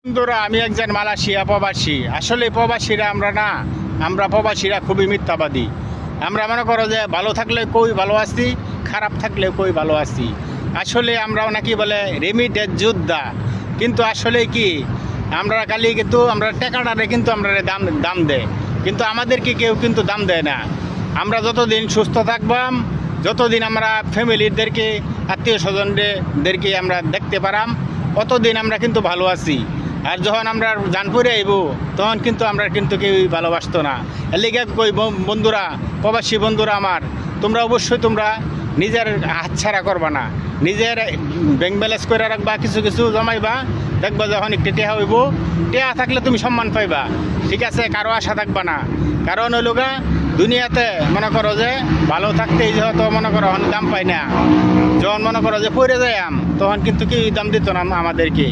বন্ধুরা, আমি একজন মালয়েশিয়া প্রবাসী। আসলে প্রবাসীরা আমরা না, আমরা প্রবাসীরা খুবই মিথ্যাবাদী। আমরা মনে করো যে ভালো থাকলে কই ভালো আছি, খারাপ থাকলে কই ভালো আছি। আসলে আমরা নাকি বলে রেমিটেড যোদ্ধা, কিন্তু আসলে কি আমরা খালি কিন্তু আমরা টাকাটারে কিন্তু আমরা দাম দাম দেয়, কিন্তু আমাদেরকে কেউ কিন্তু দাম দেয় না। আমরা যতদিন সুস্থ থাকবাম, যতদিন আমরা ফ্যামিলিদেরকে আত্মীয় স্বজনদেরকে আমরা দেখতে পারাম, অতদিন আমরা কিন্তু ভালো আছি। আর যখন আমরা জানপুরে আইব, তখন কিন্তু আমরা কিন্তু কেউই ভালোবাসতো না। এর লিগে কই বন্ধুরা, প্রবাসী বন্ধুরা আমার, তোমরা অবশ্যই তোমরা নিজের হাতছাড়া করবা না, নিজের ব্যাংক ব্যালেন্স করে রাখবা, কিছু কিছু জমাইবা, দেখবা যখন একটু টেহা হইব, টেহা থাকলে তুমি সম্মান পাইবা, ঠিক আছে? কারো আশা থাকবা না। কারণ হইল গা দুনিয়াতে মনে করো যে ভালো থাকতেই যেহেতু মনে করো অনেক দাম পাই না, যখন মনে করো যে পড়ে যাই তখন কিন্তু কেউ দাম দিত না আমাদেরকে।